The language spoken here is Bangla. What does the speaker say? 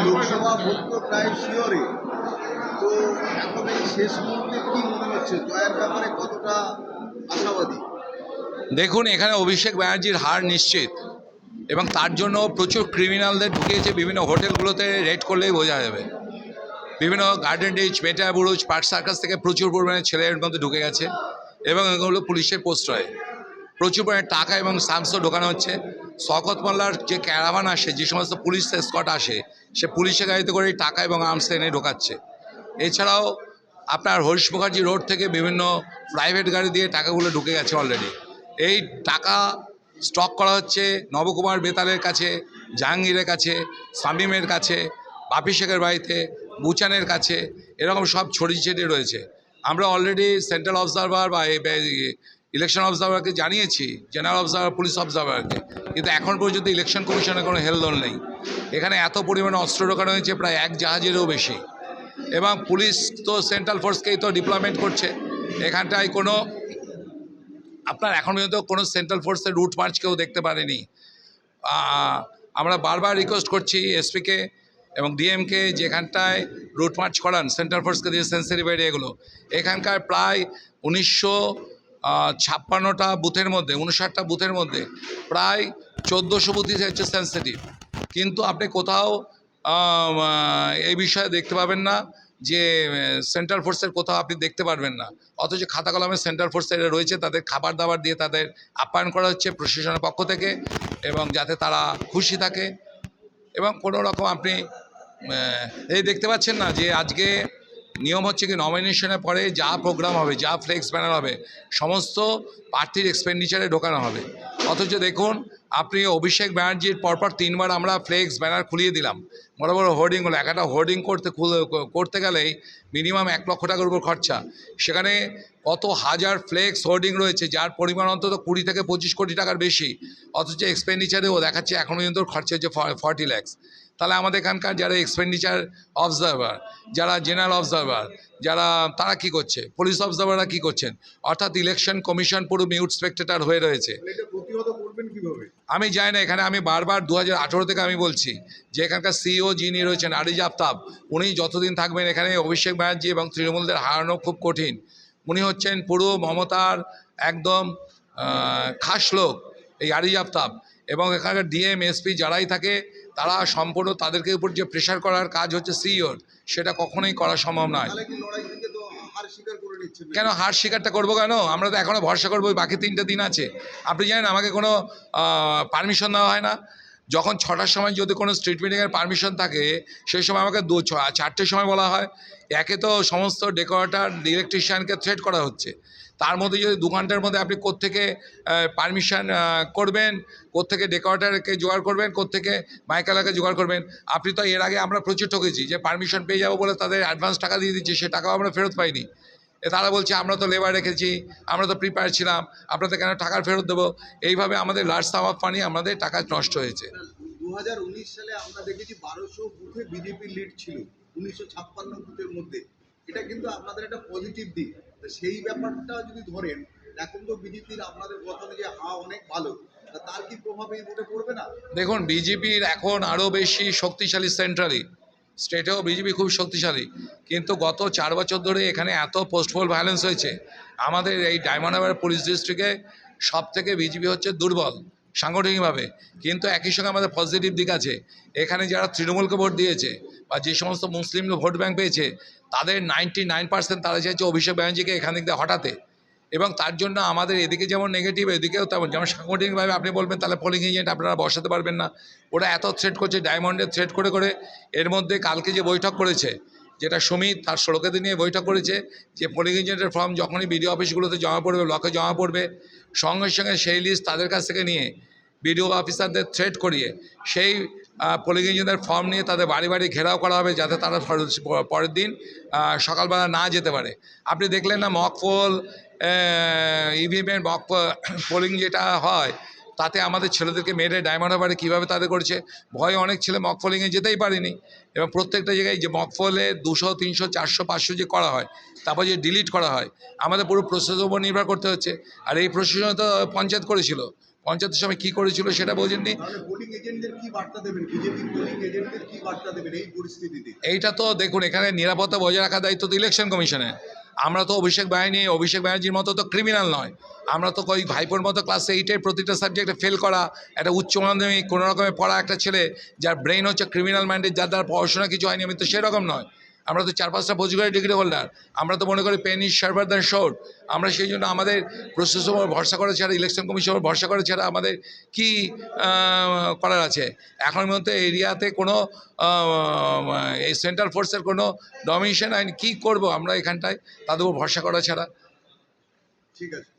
লোকসভা ভোট তো প্রায় শিওরই, তো এখন এই শেষ মুহূর্তে কি মনে হচ্ছে জয়ের ব্যাপারে কতটা আশাবাদী? দেখুন, এখানে অভিষেক ব্যানার্জির হার নিশ্চিত, এবং তার জন্য প্রচুর ক্রিমিনালদের ঢুকিয়েছে। বিভিন্ন হোটেলগুলোতে রেড করলেই বোঝা যাবে। বিভিন্ন গার্ডেন রিচ, মেটা বুরুজ, পার্ক সার্কাস থেকে প্রচুর পরিমাণে ছেলের মধ্যে ঢুকে গেছে, এবং এগুলো পুলিশের প্রশ্রয়। প্রচুর পরিমাণে টাকা এবং সামসও ঢোকানো হচ্ছে। শওকত মোল্লার যে ক্যারাভান আসে, যে সমস্ত পুলিশ স্কট আসে, সে পুলিশের গাড়িতে করে টাকা এবং আর্মস এনে ঢোকাচ্ছে। এছাড়াও আপনার হরিশ মুখার্জি রোড থেকে বিভিন্ন প্রাইভেট গাড়ি দিয়ে টাকাগুলো ঢুকে গেছে অলরেডি। এই টাকা স্টক করা হচ্ছে নবকুমার বেতালের কাছে, জাহাঙ্গীরের কাছে, শামীমের কাছে, বাপি শেখের বাড়িতে, বুচানের কাছে, এরকম সব ছড়িয়ে ছিটিয়ে রয়েছে। আমরা অলরেডি সেন্ট্রাল অবজারভার বা ইলেকশন অবজারভারকে জানিয়েছি, জেনারেল অবজারভার, পুলিশ অবজারভারকে, কিন্তু এখন পর্যন্ত ইলেকশন কমিশনের কোনো হেলদোল নেই। এখানে এত পরিমাণে অস্ত্র ঢোকানো হয়েছে, প্রায় এক জাহাজেরও বেশি, এবং পুলিশ তো সেন্ট্রাল ফোর্সকেই তো ডিপ্লয়মেন্ট করছে। এখানটায় কোনো আপনার এখন পর্যন্ত কোনো সেন্ট্রাল ফোর্সের রুট মার্চ কেউ দেখতে পারেনি। আমরা বারবার রিকোয়েস্ট করছি এসপিকে এবং ডিএমকে, যেখানটায় রুট মার্চ করান সেন্ট্রাল ফোর্সকে দিয়ে সেন্সিটিভ এরিয়া এগুলো। এখানকার প্রায় 1956টা বুথের মধ্যে, 59টা বুথের মধ্যে প্রায় 1400 বুথই হচ্ছে সেন্সিটিভ, কিন্তু আপনি কোথাও এই বিষয়ে দেখতে পাবেন না যে সেন্ট্রাল ফোর্সের কোথাও আপনি দেখতে পারবেন না। অথচ খাতা কলমে সেন্ট্রাল ফোর্সের রয়েছে, তাদের খাবার দাবার দিয়ে তাদের আপ্যায়ন করা হচ্ছে প্রশাসনের পক্ষ থেকে, এবং যাতে তারা খুশি থাকে। এবং কোনো রকম আপনি এই দেখতে পাচ্ছেন না যে আজকে নিয়ম হচ্ছে কি, নমিনেশনের পরে যা প্রোগ্রাম হবে, যা ফ্লেক্স ব্যানার হবে, সমস্ত প্রার্থীর এক্সপেন্ডিচারে ঢোকানো হবে। অথচ দেখুন, আপনি অভিষেক ব্যানার্জির পরপর 3বার আমরা ফ্লেক্স ব্যানার খুলিয়ে দিলাম, বড় বড় হোর্ডিং হলো। একটা হোর্ডিং করতে গেলেই মিনিমাম 1 লক্ষ টাকার উপর খরচা। সেখানে কত হাজার ফ্লেক্স হোর্ডিং রয়েছে, যার পরিমাণ অন্তত 20 থেকে 25 কোটি টাকার বেশি, অথচ এক্সপেন্ডিচারেও দেখাচ্ছে এখনও পর্যন্ত খরচা হচ্ছে 40 লাখ। তাহলে আমাদের এখানকার যারা এক্সপেন্ডিচার অবজারভার, যারা জেনারেল অবজারভার, তারা কি করছে, পুলিশ অবজারভাররা কি করছেন? অর্থাৎ ইলেকশন কমিশন পুরো মিউট স্পেক্টেটর হয়ে রয়েছে। আমি জানি না, এখানে আমি বারবার 2018 থেকে আমি বলছি যে এখানকার সিইও যিনি রয়েছেন আরিজ আফতাব, উনি যতদিন থাকবেন এখানে অভিষেক ব্যানার্জি এবং তৃণমূলদের হারানো খুব কঠিন। উনি হচ্ছেন পুরো মমতার একদম খাস লোক, এই আরিজ আফতাব। এবং এখানকার ডিএম, এসপি যারাই থাকে, তারা সম্পূর্ণ তাদেরকে উপর যে প্রেশার করার কাজ হচ্ছে সিইওর, সেটা কখনোই করা সম্ভব নয়। কেন হার স্বীকারটা করবো কেন? আমরা তো এখনও ভরসা করবো, বাকি 3টে দিন আছে। আপনি জানেন আমাকে কোনো পারমিশন দেওয়া হয় না। যখন 6টার সময় যদি কোনো স্ট্রিট মিটিংয়ের পারমিশন থাকে, সেই সময় আমাকে 4টের সময় বলা হয়। একে তো সমস্ত ডেকোরেটর, ইলেকট্রিশিয়ানকে থ্রেট করা হচ্ছে, তার মধ্যে যদি 2 ঘন্টার মধ্যে আপনি কোত্থেকে পারমিশন করবেন, কোত্থেকে ডেকোরেটরকে জোগাড় করবেন, কোত্থেকে মাইকালাকে জোগাড় করবেন। আপনি তো এর আগে আমরা প্রচুর ঠকেছি, যে পারমিশন পেয়ে যাবো বলে তাদের অ্যাডভান্স টাকা দিয়ে দিচ্ছি, সে টাকাও আমরা ফেরত পাইনি। তারা বলছে আমরা তো লেবার রেখেছি, আমরা তো প্রিপেয়ার ছিলাম, আপনাদের কেন টাকা ফেরত দেবো? এইভাবে আমাদের লার্জ সাম অফ মানি, আমাদের টাকা নষ্ট হয়েছে। 2019 সালে আমরা দেখেছি 1200 বুথে বিজেপি লিড ছিল 1956 বুথের মধ্যে। এটা কিন্তু আপনাদের একটা পজিটিভ দিক। সেই ব্যাপারটা যদি ধরেন, এখন তো বিজেপির আপনাদের গঠনে যে অনেক ভালো, তার কি প্রভাব এই ভোটে পড়বে না? দেখুন, বিজেপির এখন আরও বেশি শক্তিশালী সেন্ট্রালি, স্টেটেও বিজেপি খুব শক্তিশালী, কিন্তু গত 4 বছর ধরে এখানে এত পোস্টপোল ভায়োলেন্স হয়েছে। আমাদের এই ডায়মন্ড হারবার পুলিশ ডিস্ট্রিক্টে সব থেকে বিজেপি হচ্ছে দুর্বল সাংগঠনিকভাবে, কিন্তু একই সঙ্গে আমাদের পজিটিভ দিক আছে। এখানে যারা তৃণমূলকে ভোট দিয়েছে বা যে সমস্ত মুসলিম ভোট ব্যাঙ্ক পেয়েছে, তাদের 99% তারা চাইছে অভিষেক ব্যানার্জিকে এখান থেকে হটাতে। এবং তার জন্য আমাদের এদিকে যেমন নেগেটিভ, এদিকেও তেমন। যেমন সাংগঠনিকভাবে আপনি বলবেন তাহলে পোলিং এজেন্ট আপনারা বসাতে পারবেন না, ওরা এত থ্রেট করছে, ডায়মন্ডে থ্রেট করে করে। এর মধ্যে কালকে যে বৈঠক করেছে, যেটা সুমিত তার শ্লোকেদের নিয়ে বৈঠক করেছে, যে পোলিং এজেন্টের ফর্ম যখনই বিডিও অফিসগুলোতে জমা পড়বে, ব্লকে জমা পড়বে, সঙ্গে সঙ্গে সেই লিস্ট তাদের কাছ থেকে নিয়ে বিডিও অফিসারদের থ্রেট করিয়ে সেই পোলিং এজেন্টদের ফর্ম নিয়ে তাদের বাড়ি বাড়ি ঘেরাও করা হবে, যাতে তারা পরের দিন সকালবেলা না যেতে পারে। আপনি দেখলেন না মক পোল, ইভিএমের মক পোলিং যেটা হয়, তাতে আমাদের ছেলেদেরকে মেরে ডায়মন্ড হারবারে কীভাবে তাদের করেছে। ভয়ে অনেক ছেলে মক পোলিংয়ে যেতেই পারেনি। এবং প্রত্যেকটা জায়গায় যে মক পোলে 200, 300, 400, 500 যে করা হয়, তারপর যে ডিলিট করা হয়, আমাদের পুরো প্রসেসের উপর নির্ভর করতে হচ্ছে। আর এই প্রশাসনে তো পঞ্চায়েত করেছিল, পঞ্চায়েতের সময় কী করেছিল সেটা বোঝেননি। তাহলে পোলিং এজেন্টদের কি বার্তা দেবেন, বিজেপি পোলিং এজেন্টদের কি বার্তা দেবেন এই পরিস্থিতিতে? এইটা তো দেখুন, এখানে নিরাপত্তা বজায় রাখার দায়িত্ব তো ইলেকশন কমিশনের। আমরা তো অভিষেক ব্যানার্জির মতো তো ক্রিমিনাল নয়। আমরা তো ওই ভাইপোর মতো ক্লাস 8-এর প্রতিটা সাবজেক্টে ফেল করা, একটা উচ্চ মাধ্যমিক কোনো রকমের পড়া একটা ছেলে যার ব্রেন হচ্ছে ক্রিমিনাল মাইন্ডেড, যার দ্বারা পড়াশোনা কিছু হয়নি, আমি তো সেরকম নয়। আমরা তো 4-5টা পোস্টগ্রাজুয়েট ডিগ্রি হোল্ডার। আমরা তো মনে করি pen is sharper than sword. আমরা সেই জন্য আমাদের প্রসেসের উপর ভরসা করে ছাড়া, ইলেকশন কমিশনের ভরসা করে ছাড়া আমাদের কি করার আছে? এখন মধ্যে এরিয়াতে কোনো এই সেন্ট্রাল ফোর্সের কোনো ডমিনেশন আইন কী করবো আমরা এখানটায়, তাদের উপর ভরসা করা ছাড়া? ঠিক আছে।